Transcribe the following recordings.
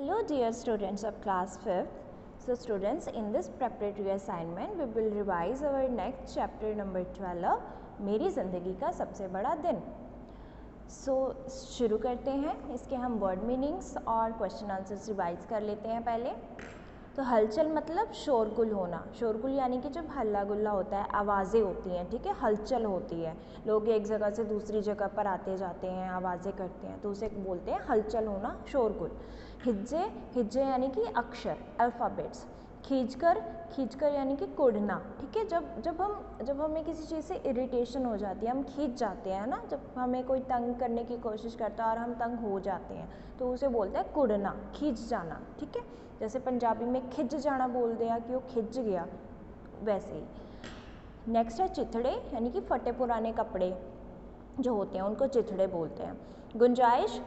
Hello dear students of class 5th. So students, in this preparatory assignment we will revise our next chapter number 12, मेरी ज़िंदगी का सबसे बड़ा दिन. शुरू करते हैं. इसके हम वर्ड मीनिंग्स और क्वेश्चन आंसर्स रिवाइज कर लेते हैं पहले. तो हलचल मतलब शोरगुल होना. शोरगुल यानी कि जब हल्ला गुल्ला होता है, आवाज़ें होती हैं, ठीक है, हलचल होती है, लोग एक जगह से दूसरी जगह पर आते जाते हैं, आवाज़ें करते हैं, तो उसे बोलते हैं हलचल होना, शोरगुल. हिज्जे, हिज्जे यानी कि अक्षर, अल्फ़ाबेट्स. खींचकर यानी कि कुढ़ना, ठीक है. जब हमें किसी चीज़ से इरिटेशन हो जाती है, हम खींच जाते हैं ना, जब हमें कोई तंग करने की कोशिश करता है और हम तंग हो जाते हैं तो उसे बोलते हैं कुढ़ना, खींच जाना, ठीक है. जैसे पंजाबी में खिंच जाना बोल दिया कि वो खिंच गया, वैसे ही. नेक्स्ट है चिथड़े, यानी कि फटे पुराने कपड़े जो होते हैं उनको चिथड़े बोलते हैं. गुंजाइश,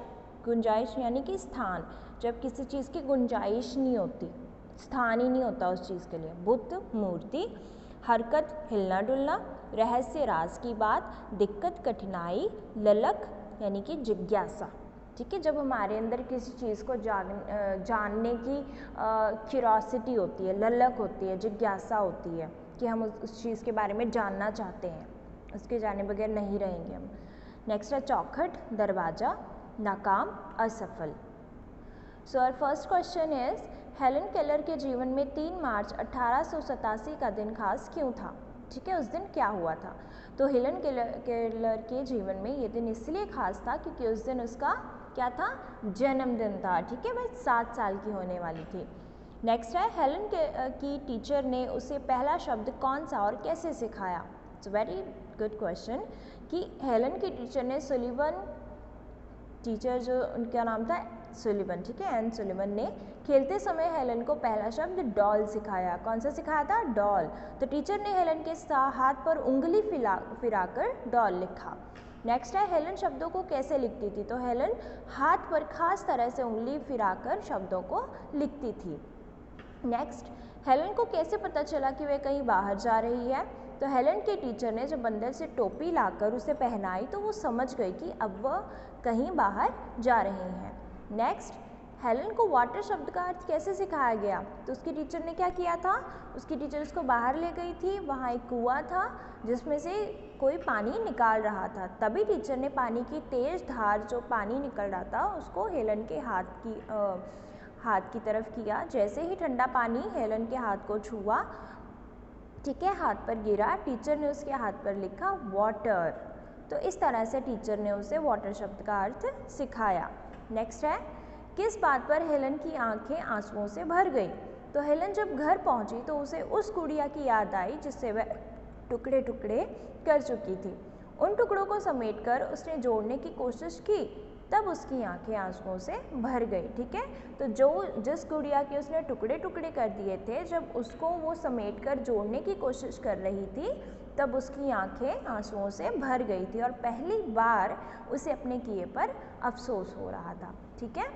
गुंजाइश यानी कि स्थान, जब किसी चीज़ की गुंजाइश नहीं होती, स्थान ही नहीं होता उस चीज़ के लिए. बुत, मूर्ति. हरकत, हिलना डुलना. रहस्य, राज की बात. दिक्कत, कठिनाई. ललक यानी कि जिज्ञासा, ठीक है. जब हमारे अंदर किसी चीज़ को जानने की क्यूरोसिटी होती है, ललक होती है, जिज्ञासा होती है कि हम उस चीज़ के बारे में जानना चाहते हैं, उसके जाने बगैर नहीं रहेंगे हम. नेक्स्ट है चौखट, दरवाज़ा. नाकाम, असफल. So our first question is, Helen Keller के जीवन में 3 मार्च 1887 का दिन खास क्यों था, ठीक है. उस दिन क्या हुआ था. तो हेलन केलर के जीवन में ये दिन इसलिए खास था क्योंकि उस दिन उसका क्या था, जन्मदिन था, ठीक है. वह 7 साल की होने वाली थी. नेक्स्ट है, हेलन की टीचर ने उसे पहला शब्द कौन सा और कैसे सिखाया. इट्स वेरी गुड क्वेश्चन कि हेलन की टीचर ने सुलिवन, टीचर जो उनका नाम था सुलिवन, ठीक है, एन सुलिवन ने खेलते समय हेलन को पहला शब्द डॉल सिखाया. कौन सा सिखाया था, डॉल. तो टीचर ने हेलन के हाथ पर उंगली फिराकर डॉल लिखा. नेक्स्ट है, हेलन शब्दों को कैसे लिखती थी. तो हेलन हाथ पर खास तरह से उंगली फिराकर शब्दों को लिखती थी. नेक्स्ट, हेलन को कैसे पता चला कि वह कहीं बाहर जा रही है. तो हेलन के टीचर ने जब अंदर से टोपी लाकर उसे पहनाई तो वो समझ गई कि अब वह कहीं बाहर जा रही हैं. नेक्स्ट, हेलन को वाटर शब्द का अर्थ कैसे सिखाया गया. तो उसकी टीचर ने क्या किया था, उसकी टीचर उसको बाहर ले गई थी, वहाँ एक कुआं था जिसमें से कोई पानी निकाल रहा था. तभी टीचर ने पानी की तेज़ धार, जो पानी निकल रहा था, उसको हेलन के हाथ की तरफ किया. जैसे ही ठंडा पानी हेलन के हाथ को छुआ, ठीक है, हाथ पर गिरा, टीचर ने उसके हाथ पर लिखा वाटर. तो इस तरह से टीचर ने उसे वाटर शब्द का अर्थ सिखाया. नेक्स्ट है, किस बात पर हेलन की आंखें आंसुओं से भर गई. तो हेलन जब घर पहुंची तो उसे उस गुड़िया की याद आई जिससे वह टुकड़े टुकड़े कर चुकी थी. उन टुकड़ों को समेटकर उसने जोड़ने की कोशिश की, तब उसकी आंखें आंसुओं से भर गई, ठीक है. तो जिस गुड़िया के उसने टुकड़े टुकड़े कर दिए थे, जब उसको वो समेटकर जोड़ने की कोशिश कर रही थी, तब उसकी आंखें आंसुओं से भर गई थी और पहली बार उसे अपने किए पर अफसोस हो रहा था, ठीक है.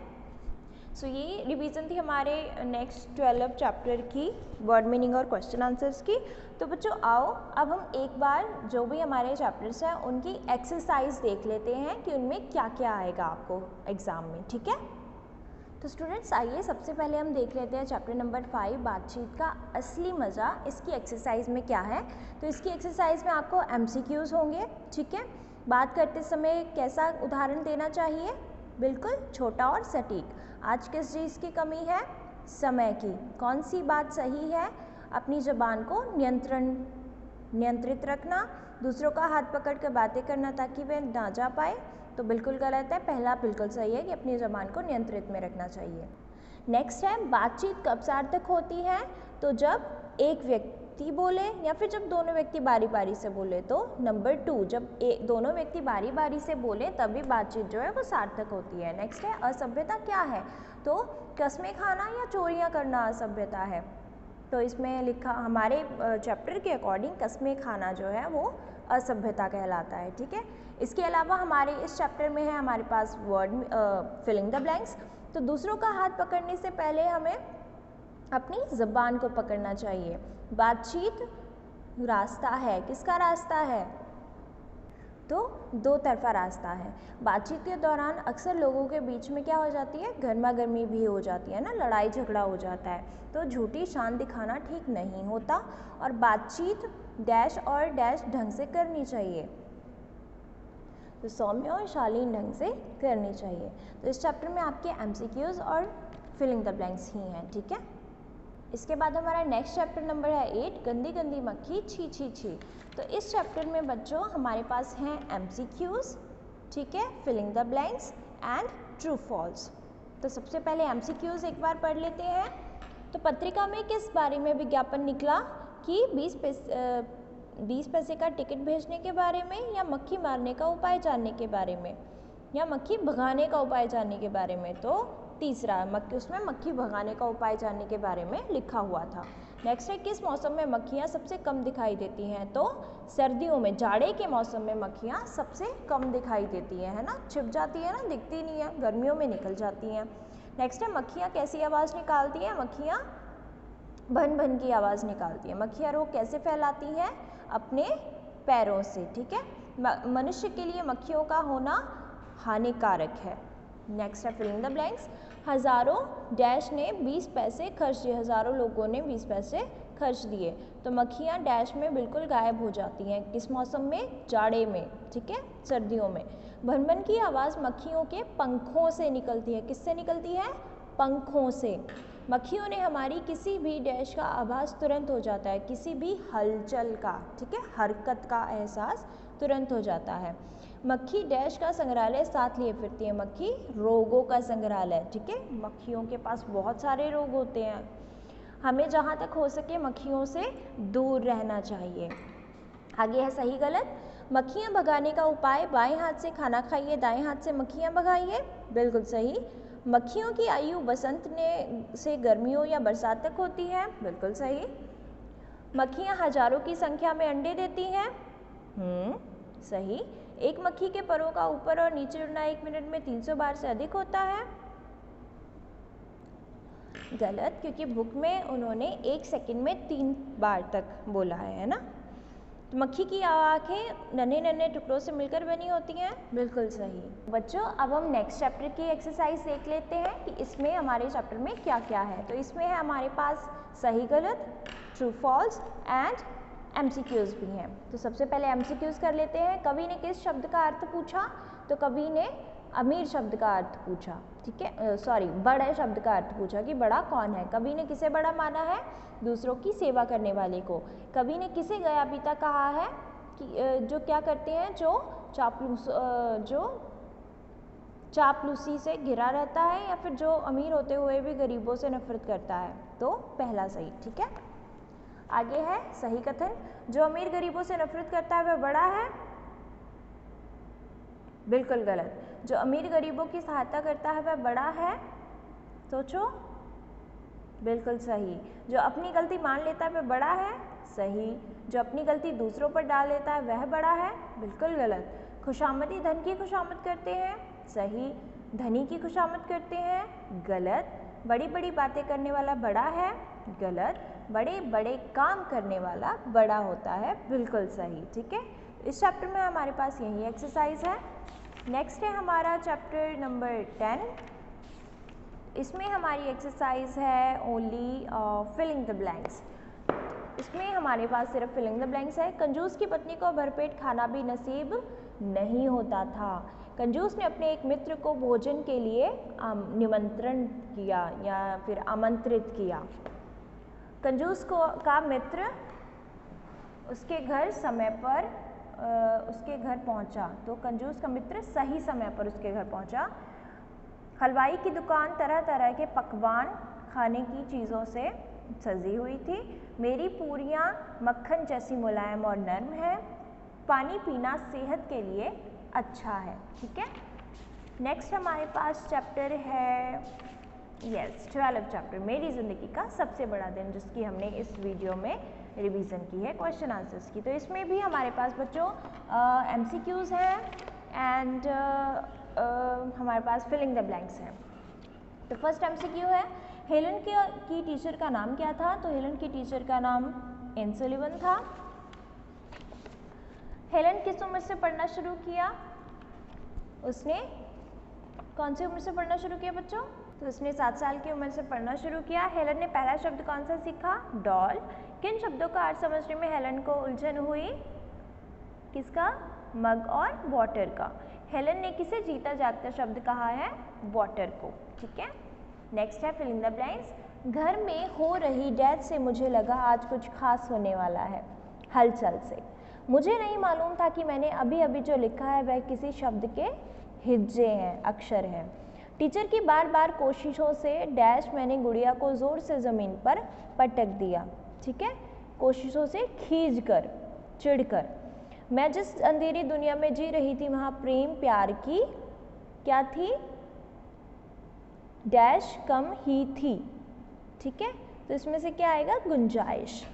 सो ये रिवीजन थी हमारे नेक्स्ट 12 चैप्टर की वर्ड मीनिंग और क्वेश्चन आंसर्स की. तो बच्चों आओ अब हम एक बार जो भी हमारे चैप्टर्स हैं उनकी एक्सरसाइज देख लेते हैं कि उनमें क्या क्या आएगा आपको एग्ज़ाम में, ठीक है. तो स्टूडेंट्स आइए सबसे पहले हम देख लेते हैं चैप्टर नंबर 5, बातचीत का असली मज़ा. इसकी एक्सरसाइज में क्या है. तो इसकी एक्सरसाइज में आपको MCQs होंगे, ठीक है. बात करते समय कैसा उदाहरण देना चाहिए, बिल्कुल छोटा और सटीक. आज किस चीज़ की कमी है, समय की. कौन सी बात सही है, अपनी ज़बान को नियंत्रित रखना. दूसरों का हाथ पकड़ कर बातें करना ताकि वे ना जा पाए, तो बिल्कुल गलत है. पहला बिल्कुल सही है कि अपनी ज़बान को नियंत्रित में रखना चाहिए. नेक्स्ट है, बातचीत कब सार्थक होती है. तो जब एक व्यक्ति बोले या फिर जब दोनों व्यक्ति बारी बारी से बोले. तो नंबर 2, जब दोनों व्यक्ति बारी बारी से बोले तभी बातचीत जो है वो सार्थक होती है. नेक्स्ट है, असभ्यता क्या है. तो कस्में खाना या चोरियां करना असभ्यता है. तो इसमें लिखा हमारे चैप्टर के अकॉर्डिंग कस्में खाना जो है वो असभ्यता कहलाता है, ठीक है. इसके अलावा हमारे इस चैप्टर में है हमारे पास वर्ड फिलिंग द ब्लैंक्स. तो दूसरों का हाथ पकड़ने से पहले हमें अपनी ज़बान को पकड़ना चाहिए. बातचीत रास्ता है, किसका रास्ता है, तो दो तरफा रास्ता है। बातचीत के दौरान अक्सर लोगों के बीच में क्या हो जाती है, गर्मा गर्मी भी हो जाती है ना, लड़ाई झगड़ा हो जाता है। तो झूठी शान दिखाना ठीक नहीं होता और बातचीत डैश और डैश ढंग से करनी चाहिए, तो सौम्य और शालीन ढंग से करनी चाहिए। तो इस चैप्टर में आपके MCQs और फिलिंग द ब्लैंक्स ही हैं, ठीक है। इसके बाद हमारा नेक्स्ट चैप्टर नंबर है 8, गंदी गंदी मक्खी छी छी छी। तो इस चैप्टर में बच्चों हमारे पास हैं MCQs, ठीक है, filling the blanks and true false. तो सबसे पहले MCQs एक बार पढ़ लेते हैं। तो पत्रिका में किस बारे में विज्ञापन निकला कि 20 पैसे का टिकट भेजने के बारे में, या मक्खी मारने का उपाय जानने के बारे में, या मक्खी भगाने का उपाय जानने के बारे में। तो तीसरा उसमें मक्खी भगाने का उपाय जानने के बारे में लिखा हुआ था। नेक्स्ट है, किस मौसम में मक्खियाँ सबसे कम दिखाई देती हैं। तो सर्दियों में, जाड़े के मौसम में मक्खियाँ सबसे कम दिखाई देती हैं, है ना, छिप जाती है ना, दिखती नहीं है, गर्मियों में निकल जाती हैं। नेक्स्ट है, मक्खियाँ कैसी आवाज़ निकालती हैं। मक्खियाँ भन भन की आवाज़ निकालती हैं। मक्खियाँ रोग कैसे फैलाती हैं, अपने पैरों से, ठीक है। मनुष्य के लिए मक्खियों का होना हानिकारक है। नेक्स्ट है फिलिंग द ब्लैंक्स। हज़ारों डैश ने 20 पैसे खर्च दिए, हज़ारों लोगों ने 20 पैसे खर्च दिए। तो मक्खियाँ डैश में बिल्कुल गायब हो जाती हैं, किस मौसम में, जाड़े में, ठीक है, सर्दियों में। भन भन की आवाज़ मक्खियों के पंखों से निकलती है, किससे निकलती है, पंखों से। मक्खियों ने हमारी किसी भी डैश का आभास तुरंत हो जाता है, किसी भी हलचल का, ठीक है, हरकत का एहसास तुरंत हो जाता है। मक्खी डैश का संग्रहालय साथ लिए फिरती है। मक्खी रोगों का संग्रहालय, ठीक है, मक्खियों के पास बहुत सारे रोग होते हैं, हमें जहाँ तक हो सके मक्खियों से दूर रहना चाहिए। आगे है सही गलत। मक्खियाँ भगाने का उपाय, बाएं हाथ से खाना खाइए, दाएं हाथ से मक्खियाँ भगाइए, बिल्कुल सही। मक्खियों की आयु बसंत से गर्मियों या बरसात तक होती है, बिल्कुल सही। मक्खियाँ हजारों की संख्या में अंडे देती हैं, सही। एक मक्खी के परों का ऊपर और नीचे उड़ना 1 मिनट में 300 बार से अधिक होता है, गलत, क्योंकि बुक में उन्होंने 1 सेकंड में 3 बार तक बोला है ना। तो मक्खी की आँखें नन्हे नन्हे टुकड़ों से मिलकर बनी होती हैं, बिल्कुल सही। बच्चों अब हम नेक्स्ट चैप्टर की एक्सरसाइज देख लेते हैं कि इसमें हमारे चैप्टर में क्या क्या है। तो इसमें है हमारे पास सही गलत, ट्रू फॉल्स एंड MCQs भी हैं। तो सबसे पहले MCQs कर लेते हैं। कवि ने किस शब्द का अर्थ पूछा। तो कवि ने अमीर शब्द का अर्थ पूछा, ठीक है, सॉरी, बड़े शब्द का अर्थ पूछा कि बड़ा कौन है। कवि ने किसे बड़ा माना है, दूसरों की सेवा करने वाले को। कवि ने किसे गया पिता कहा है कि जो क्या करते हैं, जो चापलूसी से घिरा रहता है, या फिर जो अमीर होते हुए भी गरीबों से नफरत करता है। तो पहला सही, ठीक है। आगे है सही कथन, जो अमीर गरीबों से नफरत करता है वह बड़ा है, बिल्कुल गलत। जो अमीर गरीबों की सहायता करता है वह बड़ा है, सोचो, बिल्कुल सही। जो अपनी गलती मान लेता है वह बड़ा है, सही। जो अपनी गलती दूसरों पर डाल लेता है वह बड़ा है, बिल्कुल गलत। खुशामदी धन की खुशामद करते हैं, सही। धनी की खुशामद करते हैं, गलत। बड़ी बड़ी बातें करने वाला बड़ा है, गलत। बड़े बड़े काम करने वाला बड़ा होता है, बिल्कुल सही, ठीक है। इस चैप्टर में हमारे पास यही एक्सरसाइज है। नेक्स्ट है हमारा चैप्टर नंबर 10। इसमें हमारी एक्सरसाइज है ओनली फिलिंग द ब्लैंक्स। इसमें हमारे पास सिर्फ फिलिंग द ब्लैंक्स है। कंजूस की पत्नी को भरपेट खाना भी नसीब नहीं होता था। कंजूस ने अपने एक मित्र को भोजन के लिए निमंत्रण किया या फिर आमंत्रित किया। कंजूस का मित्र उसके घर समय पर उसके घर पहुंचा। तो कंजूस का मित्र सही समय पर उसके घर पहुंचा। हलवाई की दुकान तरह तरह के पकवान खाने की चीज़ों से सजी हुई थी। मेरी पूरियाँ मक्खन जैसी मुलायम और नरम है। पानी पीना सेहत के लिए अच्छा है, ठीक है। नेक्स्ट हमारे पास चैप्टर है 12 चैप्टर, मेरी ज़िंदगी का सबसे बड़ा दिन, जिसकी हमने इस वीडियो में रिवीजन की है क्वेश्चन आंसर्स की। तो इसमें भी हमारे पास बच्चों MCQs हैं एंड हमारे पास फिलिंग द ब्लैंक्स हैं। तो फर्स्ट MCQ है, हेलन की टीचर का नाम क्या था। तो हेलन की टीचर का नाम एन सुलिवन था। हेलन किस उम्र से पढ़ना शुरू किया? उसने कौन सी उम्र से पढ़ना शुरू किया बच्चों? तो उसने 7 साल की उम्र से पढ़ना शुरू किया। हेलन ने पहला शब्द कौन सा सीखा? डॉल। किन शब्दों का अर्थ समझने में हेलन को उलझन हुई? किसका? मग और वाटर का। हेलन ने किसे जीता जागता शब्द कहा है? वाटर को। ठीक है, नेक्स्ट है फिल इन द ब्लैंक्स। घर में हो रही डैथ से मुझे लगा आज कुछ खास होने वाला है। हलचल से। मुझे नहीं मालूम था कि मैंने अभी अभी जो लिखा है वह किसी शब्द के हिज्जे हैं, अक्षर हैं। टीचर की बार बार कोशिशों से डैश मैंने गुड़िया को जोर से ज़मीन पर पटक दिया। ठीक है, कोशिशों से खींच कर, चिढ़कर। मैं जिस अंधेरी दुनिया में जी रही थी वहाँ प्रेम प्यार की क्या थी? डैश कम ही थी। ठीक है, तो इसमें से क्या आएगा? गुंजाइश।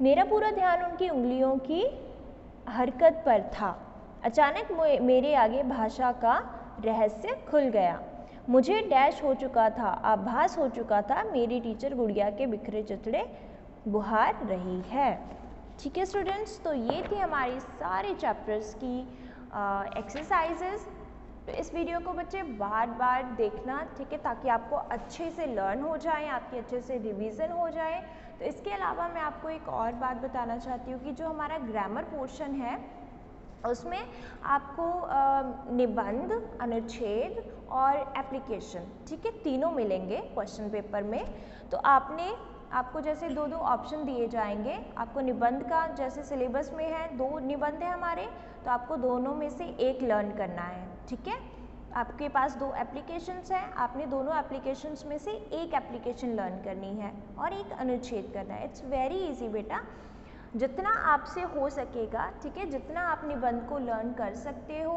मेरा पूरा ध्यान उनकी उंगलियों की हरकत पर था। अचानक मेरे आगे भाषा का रहस्य खुल गया। मुझे डैश हो चुका था, आभास हो चुका था मेरी टीचर गुड़िया के बिखरे चिथड़े बुहार रही है। ठीक है स्टूडेंट्स, तो ये थी हमारी सारे चैप्टर्स की एक्सरसाइजेस। तो इस वीडियो को बच्चे बार बार देखना, ठीक है, ताकि आपको अच्छे से लर्न हो जाए, आपकी अच्छे से रिवीजन हो जाए। तो इसके अलावा मैं आपको एक और बात बताना चाहती हूँ कि जो हमारा ग्रामर पोर्शन है उसमें आपको निबंध, अनुच्छेद और एप्लीकेशन, ठीक है, तीनों मिलेंगे क्वेश्चन पेपर में। तो आपको जैसे दो दो ऑप्शन दिए जाएंगे। आपको निबंध का जैसे सिलेबस में है 2 निबंध है हमारे, तो आपको दोनों में से एक लर्न करना है। ठीक है, आपके पास 2 एप्लीकेशंस हैं, आपने दोनों एप्लीकेशंस में से एक एप्लीकेशन लर्न करनी है और एक अनुच्छेद करना है। इट्स वेरी इजी बेटा, जितना आपसे हो सकेगा, ठीक है, जितना आप निबंध को लर्न कर सकते हो,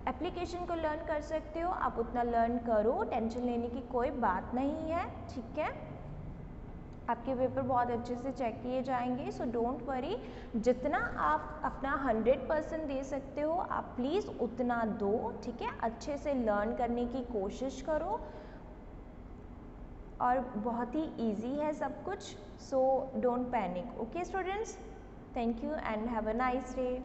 एप्लीकेशन को लर्न कर सकते हो, आप उतना लर्न करो, टेंशन लेने की कोई बात नहीं है। ठीक है, आपके पेपर बहुत अच्छे से चेक किए जाएंगे, सो डोंट वरी। जितना आप अपना 100% दे सकते हो आप प्लीज़ उतना दो। ठीक है, अच्छे से लर्न करने की कोशिश करो और बहुत ही इजी है सब कुछ, so don't panic. Okay students, thank you and have a nice day.